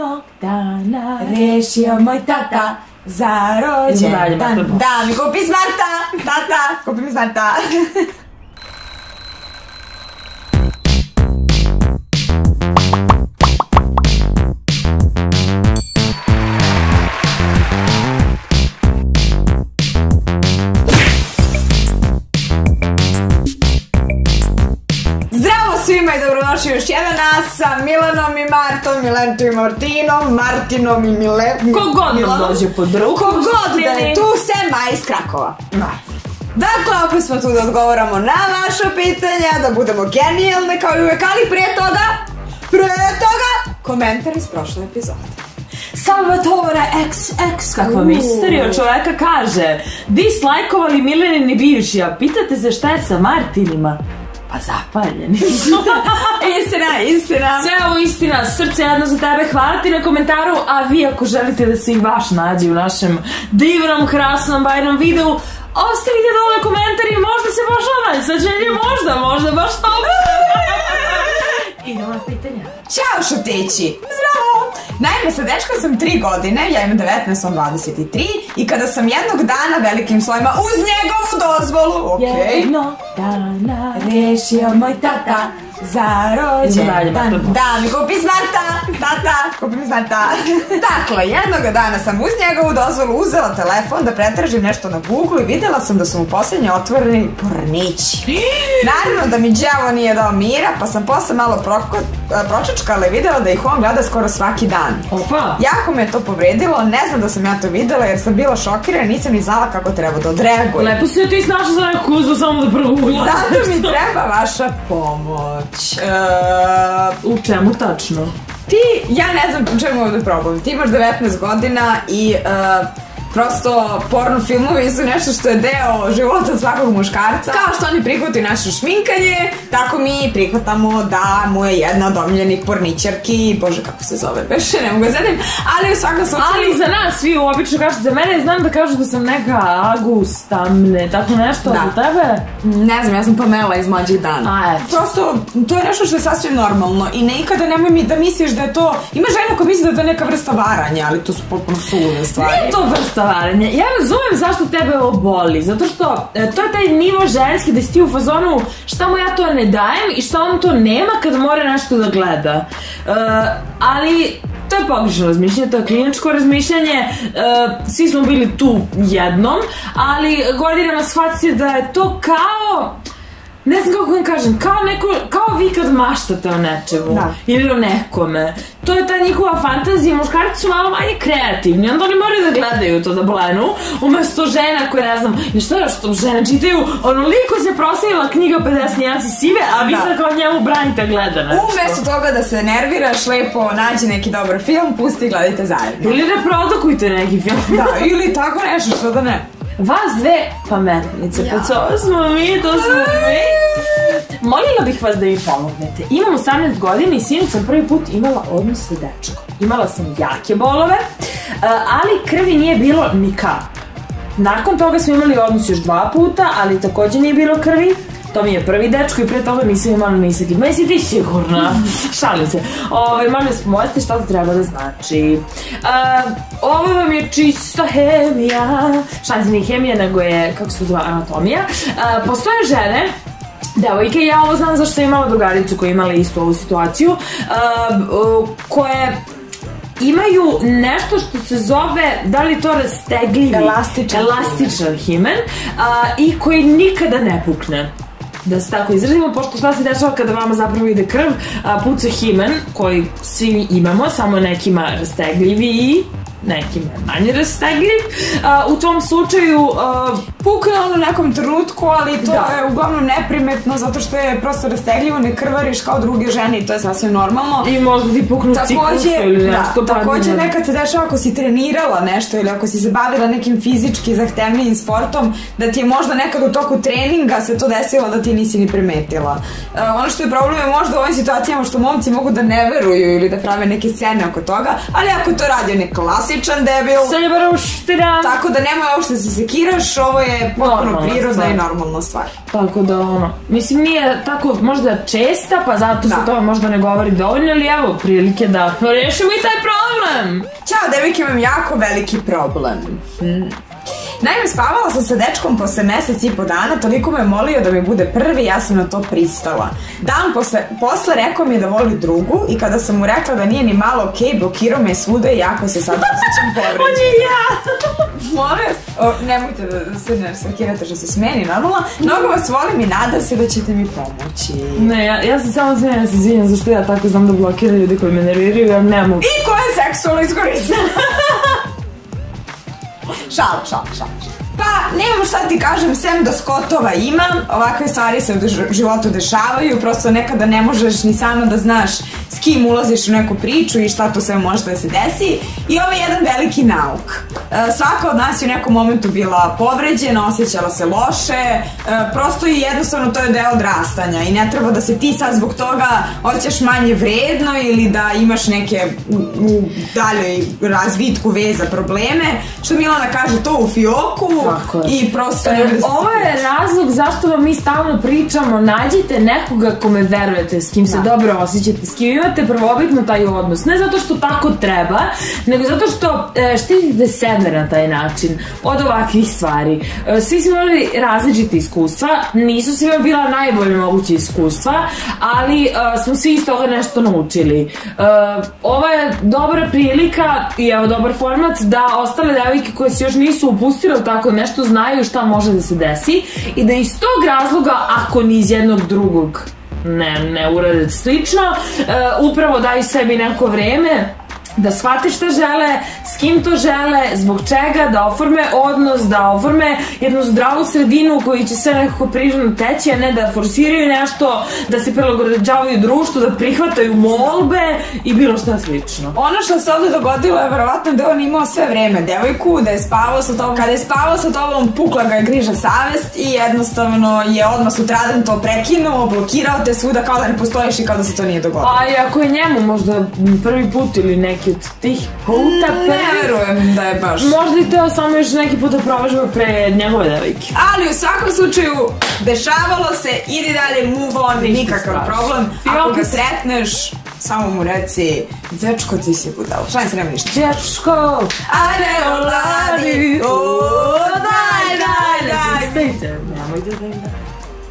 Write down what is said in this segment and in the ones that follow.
jednog dana rešio moj tata za rođendan da mi kupi smarta. Tata, kupi mi smarta. Svima i dobrodošli još jedan nas sa Milanom i Martom, Milentom i Martinom, Martinom i Milenom. Kogod nam dođe pod ruku. Kogod da je tu, sem Maja iz Krakova. Dakle, opet smo tu da odgovoramo na vaša pitanja, da budemo genijalne kao i uvek, ali prije toga, komentar iz prošle epizode. Salvatore XX, kakva misterija od čoveka kaže: dislajkovali Milenini bivši, a pitate se šta je sa Martinima? Pa zapaljeni. Istina. Sve ovo istina, srce jedno za tebe, hvala ti na komentaru, a vi ako želite da se i vaš nađe u našem divnom, krasnom, bajnom videu, ostavite dole komentar i možda se baš onaj sađenje, možda baš ovo. Idemo na pitanja. Ćao šutići! Zdravo! Naime, sa dečkom sam 3 godine, ja imam 19, on 23, i kada sam jednog dana velikim slovima uz njegovu dozvolu, jednog dana rešio moj tata za rođendan da mi kupi smarta. Tata, kupi mi smarta. Dakle, jednog dana sam uz njegovu dozvolu uzela telefon da pretražim nešto na Google i videla sam da su mu posljednje otvoreni pornići. Naravno da mi đavo nije dao mira, pa sam posle malo pročačkala i videla da ih on gleda skoro svaki dan. Opa! Jako me je to povredilo, ne znam da sam ja to videla jer sam bila šokirana, nisam ni znala kako treba da odreagujem. Lepo si ti snašla za neku uzvu samo da progugla. Zato mi treba vaša pomoć. U čemu tačno? Ja ne znam u čemu ovdje probam. Ti imaš 19 godina i prosto porno filmovi su nešto što je deo života svakog muškarca. Kao što oni prihvataju naše šminkanje, tako mi prihvatamo da mu je jedna od omiljenih porničarki, bože kako se zove, beše, ne mogu zadim, ali u svakom slučaju... Ali za nas svi obično kažu, za mene znam da kažu da sam neka Agustamne, tako nešto za tebe? Ne znam, ja sam Pamela iz mlađih dana. Prosto, to je nešto što je sasvim normalno i nikada nemoj mi da misliš da je to... Ima žena koja misli da je to neka vrsta varanja, ali to su potpuno sulude stvari. Nije to vrsta varanja. Ja razumem zašto tebe ovo boli, zato što to je taj nivo ženski da si ti u fazonu šta mu ja to ne dajem i šta on to nema kad mora nešto da gleda. Ali to je pogrešno razmišljanje, to je kliničko razmišljanje, svi smo bili tu jednom, ali godinama shvatite da je to kao... Ne znam kako vam kažem, kao vi kad maštate o nečemu ili o nekome. To je ta njihova fantazija, muškarci su malo manje kreativni, onda oni moraju da gledaju to da blenu, umesto žena koje ne znam, što je što žene čitaju, onoliko se proslavila knjiga 50 nijansi sive, a vi sad kao njemu branite gleda nešto. Umesto toga da se nerviraš, lepo nađi neki dobar film, pusti i gledajte zajedno. Ili reprodukujte neki film. Da, ili tako nešto, što da ne. Vas dve pametnice, pa to smo mi. Molila bih vas da mi pomognete. Imam 18 godina i sinoć sam prvi put imala odnos sa dečkom. Imala sam jake bolove, ali krvi nije bilo ni kap. Nakon toga smo imali odnos još 2 puta, ali također nije bilo krvi. To mi je prvi dečko i pre toga nisam imala nisak. Ma jesi ti sigurna? Šalim se. Molim vas pomozite šta to treba da znači. Ovo vam je čista hemija. Šalim se, nije hemija, nego je, kako se to zove, anatomija. Postoje žene, devojke, ja ovo znam zašto sam imala drugaricu koja je imala istu ovu situaciju, koje imaju nešto što se zove, da li to rastegljivi, elastičan himen, i koji nikada ne pukne. Da se tako izrazimo, pošto šta se dešava kada vama zapravo ide krv, puca himen, koji svi imamo, samo nekima rastegljivi, nekim manje rastegljiv. U tom slučaju pukne on u nekom trenutku, ali to je uglavnom neprimetno zato što je prosto rastegljivo, ne krvariš kao druge žene i to je sasvim normalno. I možda ti puknu ciklusu ili nešto. Također nekad se dešava ako si trenirala nešto ili ako si se bavila nekim fizički zahtevnijim sportom, da ti je možda nekad u toku treninga se to desilo da ti nisi ni primetila. Ono što je problem je možda u ovim situacijama što momci mogu da ne veruju ili da prave neke scene oko toga, ali ako to radi nek klasičan debil, tako da nemoj uopšte se sekiraš, ovo je potpuno prirodna i normalna stvar. Tako da mislim nije tako možda česta, pa zato se to možda ne govori dovoljno, ali evo prilike da rešimo i taj problem. problem. Ćao, devojke, imam jako veliki problem. Naime, spavala sam sa dečkom posle mesec i po dana, toliko me molio da mi bude prvi, ja sam na to pristala. Dan posle rekao mi je da voli drugu i kada sam mu rekla da nije ni malo okej, blokirao me svuda i jako se sad osjećam povređena. On je ja! Molim, nemojte da se ne sakirate što se smeni, normalno. Mnogo vas volim i nadam se da ćete mi pomoći. Ne, ja se samo smijem, ja se izvinjam zašto ja tako znam da blokiram ljudi koji me nerviraju, ja ne mogu. I ko je seksualno iskoristila? Šal. Pa, nemam šta ti kažem, sem da skotova imam, ovakve stvari se u životu dešavaju, prosto nekada ne možeš ni sama da znaš s kim ulaziš u neku priču i šta to sve može da se desi. I ovo je jedan veliki nauk. Svaka od nas je u nekom momentu bila povređena, osjećala se loše, prosto i jednostavno to je deo odrastanja i ne treba da se ti sad zbog toga osjećaš manje vredno ili da imaš neke u daljoj razvitku veza probleme, što Milana kaže, to u fioku. I prosto ovo je razlog zašto vam mi stalno pričamo, nađite nekoga kome verujete, s kim se dobro osjećate, s kim imate prvobitno taj odnos, ne zato što tako treba, nego zato što štitite sebe na taj način od ovakvih stvari. Svi smo imali različite iskustva, nisu svima bila najbolje moguće iskustva, ali smo svi iz toga nešto naučili. Ovo je dobra prilika i evo dobar format da ostale devojke koje se još nisu upustile u tako nešto znaju šta može da se desi i da iz tog razloga, ako ni iz jednog drugog ne urade slično, upravo daju sebi neko vreme da shvate šta žele, s kim to žele, zbog čega, da oforme odnos, da oforme jednu zdravu sredinu u kojoj će sve nekako prižno teći, a ne da forsiraju nešto, da se prilagođavaju društvu, da prihvataju molbe i bilo šta slično. Ono što se ovde dogodilo je verovatno da on imao sve vreme devojku, da je spavao sa tobom, kada je spavao sa tobom pukla ga je griža savest i jednostavno je odmah sutradan to prekinuo, blokirao te svuda kao da ne postojiš i kao da se to nije dogodilo. A i ako je njemu možda prvi put ili neki od tih puta ne verujem da je baš. Možda i teo samo još neki put da provažava pre njegove devojke. Ali u svakom slučaju dešavalo se, idi dalje, move on, nikakav problem. Ako ga sretneš, samo mu reci, dečko ti si budal. Šta se nema ništa? Dečko, ajde oladi, daj. Stajte, nemojte da im da.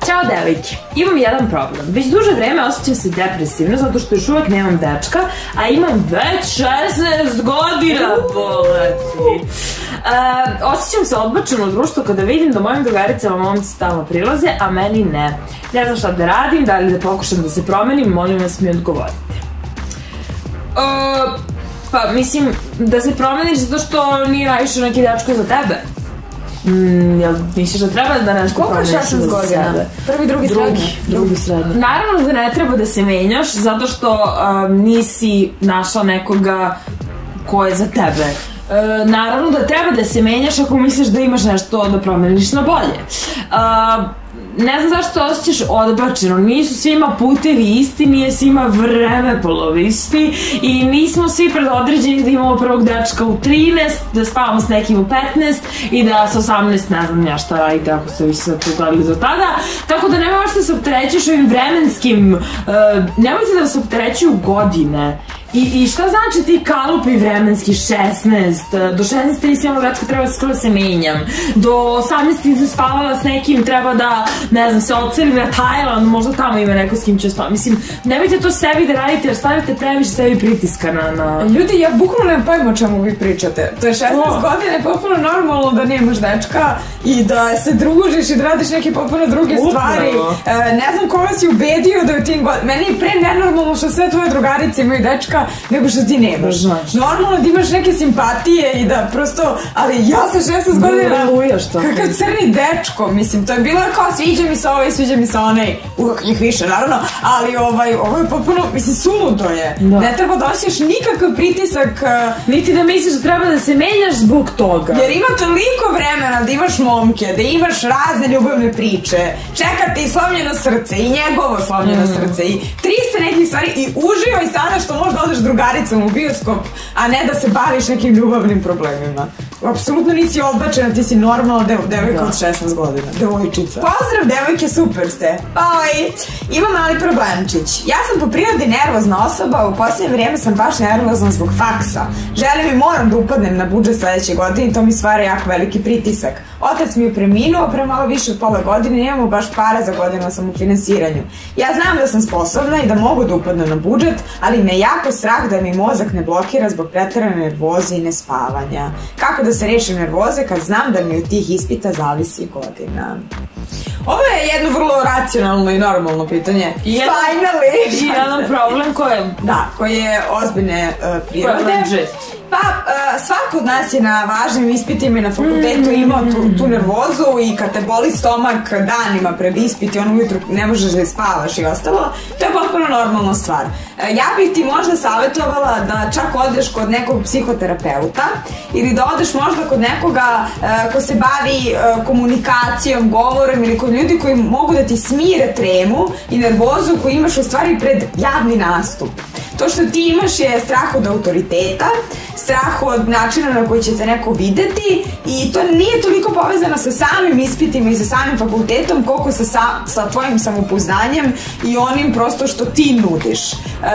Ćao devojke, imam jedan problem. Već duže vreme osjećam se depresivno zato što još uvek nemam dečka, a imam već 16 godina, boleti. Osjećam se odbačeno u društvu kada vidim da mojim drugaricama momci stalno prilaze, a meni ne. Ne znam šta da radim, da li da pokušam da se promenim, molim vas mi odgovorite. Pa mislim, da se promeniš zato što nije najviše neki dečko za tebe. Jel misliš da treba da nešto promeniš za sebe? Koliko je 16 godina? Prvi, drugi srednji? Naravno da ne treba da se menjaš zato što nisi našla nekoga ko je za tebe. Naravno da treba da se menjaš ako misliš da imaš nešto da promeniš na bolje. Ne znam zašto osjećaš odbačeno, nisu svima putevi isti, nije svima vreme polovisti i nismo svi predodređeni da imamo prvog dečka u 13, da spavamo s nekim u 15 i da sa 18 ne znam ja šta radite ako ste vi sve to gledali do tada, tako da nema što se opterećuješ ovim vremenskim, nemojte da se opterećuju godine. I šta znači ti kalupi vremenski 16? Do 16 nisi imala dečka, treba skoro se menjam. Do 18 ti se spavala s nekim, treba da, ne znam, se odselim na Tajland, možda tamo ima neko s kim će spavati. Mislim, nemojte to sebi da radite jer stavite previše sebi pritiska na... Ljudi, ja bukvalno nemam pojma o čemu vi pričate. To je 16 godina, je potpuno normalno da nemaš dečka i da se družiš i da radiš neke potpuno druge stvari. Ne znam koga si ubedio da je u tim godinama. Meni je pre nenormalno što sve tvoje drugarice imaju dečka nego što ti nemaš. Normalno da imaš neke simpatije i da prosto, ali ja sa 16 godina kakav crni dečko, mislim, to je bilo kao sviđa mi se ovaj, sviđa mi se onaj, uvijek njih više naravno, ali ovo je potpuno, mislim, suludo je. Ne treba da osjećaš nikakav pritisak, niti da misliš da treba da se menjaš zbog toga. Jer ima toliko vremena da imaš momke, da imaš razne ljubavne priče, čeka ti slomljeno srce i njegovo slomljeno srce i 300 nekih stvari i uživaj sada što možda odeš drugaricom u bioskop, a ne da se baviš nekim ljubavnim problemima. Apsolutno nisi odbačena, ti si normalna devojka od 16 godina. Devojčica. Pozdrav, devojke, super ste. Ima mali problemčić. Ja sam po prirodi nervozna osoba, u posljednje vrijeme sam baš nervozna zbog faksa. Želim i moram da upadnem na budžet sledeće godine i to mi stvara jako veliki pritisak. Otac mi je preminuo pre malo više od pola godine, nemamo baš para za godinu sam u finansiranju. Ja znam da sam sposobna i da mogu da upadnem na budžet, ali me jako strah da mi mozak ne blokira zbog preterane nervoze i nespavanja. Kako da se rešim nervoze kad znam da mi od tih ispita zavisi godina? Ovo je jedno vrlo racionalno i normalno pitanje. Finally! I jedan problem koji je ozbiljne prirode. Pa, svako od nas je na važnim ispitima i na fakultetu imao tu nervozu i kad te boli stomak danima pred ispiti, ujutru ne možeš da spavaš i ostalo, to je potpuno normalna stvar. Ja bih ti možda savjetovala da čak odeš kod nekog psihoterapeuta ili da odeš možda kod nekoga ko se bavi komunikacijom, govorom ili kod ljudi koji mogu da ti smire tremu i nervozu koju imaš u stvari pred javni nastup. To što ti imaš je strah od autoriteta, strah od načina na koji će te neko videti i to nije toliko povezano sa samim ispitima i sa samim fakultetom koliko sa tvojim samopouznanjem i onim prosto što ti nudiš.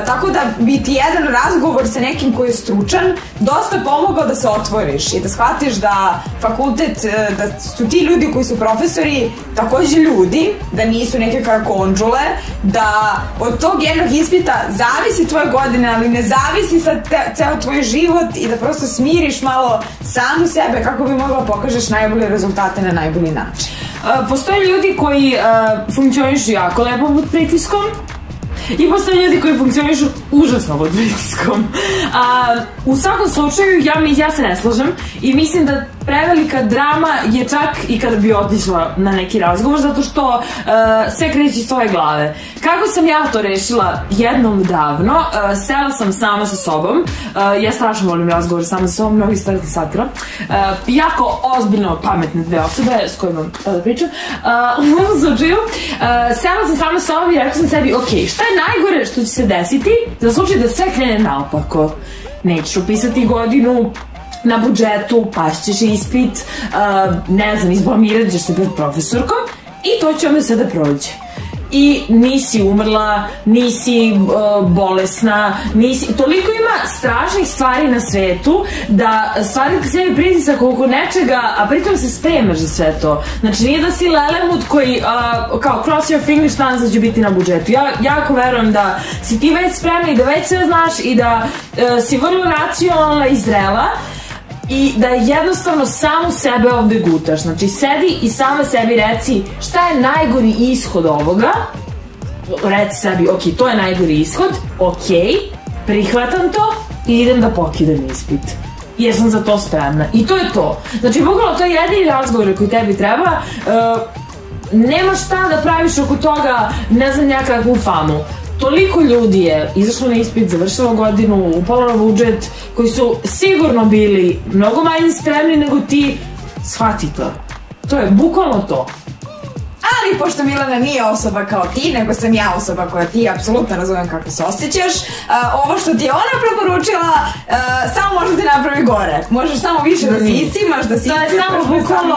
Tako da bi ti jedan razgovor sa nekim koji je stručan dosta pomogao da se otvoriš i da shvatiš da fakultet, da su ti ljudi koji su profesori takođe ljudi, da nisu neke karakonđule, da od tog jednog ispita zavisi tvoje godine, ali ne zavisi sad ceo tvoj život i da prosto smiriš malo samu sebe kako bi mogla pokažeš najbolje rezultate na najbolji način. Postoje ljudi koji funkcionišu jako lepo pod pritiskom i postoje ljudi koji funkcionišu užasno pod pritiskom. U svakom slučaju, ja se ne slažem i mislim da prevelika drama je čak i kada bi otišla na neki razgovor, zato što sve kreće iz tvoje glave. Kako sam ja to rešila jednom davno, sela sam sama sa sobom, ja strašno volim razgovor sama sa sobom, mnogi stvari satira, jako ozbiljno pametne dve osobe s kojima da pričam, u ovom slučaju, sela sam sama sa sobom i rekla sam sebi, ok, šta je najgore što će se desiti za slučaj da sve krene naopako? Nećeš upisati godinu na budžetu, pašćeš ispit, ne znam, izblamirat ćeš se pred profesorkom i to će onda sve da prođe. I nisi umrla, nisi bolesna, toliko ima strašnih stvari na svetu da stvarite sebi pritisak oko nečega, a pritom se spremaš za sve to. Znači nije da si lelemut koji kao cross your fingers šta će biti na budžetu. Ja jako verujem da si ti već spremna i da već sve znaš i da si vrlo racionalna i zrela i da jednostavno samu sebe ovde gutaš. Znači, sedi i sama sebi reci šta je najgori ishod ovoga. Reci sebi, ok, to je najgori ishod, ok, prihvatam to i idem da pokidam ispit. Jer sam za to spremna. I to je to. Znači, bukvalno, to je jedini razgovor koji tebi treba. Nemaš šta da praviš oko toga, ne znam, nekakvu famu. Toliko ljudi je izašlo na ispit, završilo godinu, upalo na budžet, koji su sigurno bili mnogo manje spremni nego ti. Shvati to. To je bukvalno to. Ali pošto Milana nije osoba kao ti, nego sam ja osoba koja ti apsolutno razumem kako se osjećaš, ovo što ti je ona preporučila samo može ti napravi gore. Možeš samo više da si isimaš, da si ispitaš. To je samo bukvalno,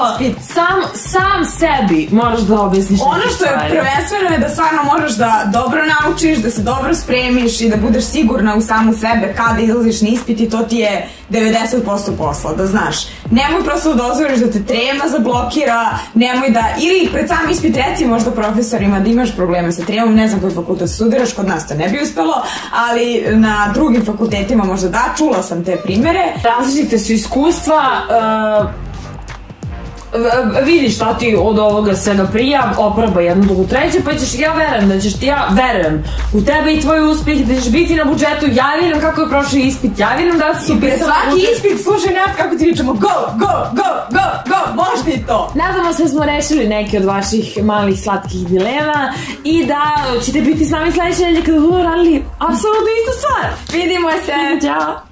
sam sebi moraš da objasniš. Ono što je prvenstveno je da stvarno možeš da dobro naučiš, da se dobro spremiš i da budeš sigurna u samu sebe kada izlaziš na ispit i to ti je 90% posla, da znaš. Nemoj prosto da dozvoliš da te trema zablokira, nemoj da, ili pred sam ispit reci možda profesorima da imaš probleme sa tremom, ne znam koji fakultet studiraš, kod nas to ne bi uspelo, ali na drugim fakultetima možda da, čula sam te primere. Različite su iskustva, vidi šta ti od ovoga svega prija, opraba jednu, drugu, treću, pa ćeš, ja verujem u tebe i tvoj uspjeh, da ćeš biti na budžetu, ja vidim kako je prošao ispit, ja vidim da si upisala. I svaki ispit, slušaj nas kako ti pričamo, go, možda i to. Nadamo se da smo rešili neke od vaših malih slatkih dilema i da ćete biti s nami sledeće nedelje kada budemo radili apsolutno istu stvar. Vidimo se. Ćao.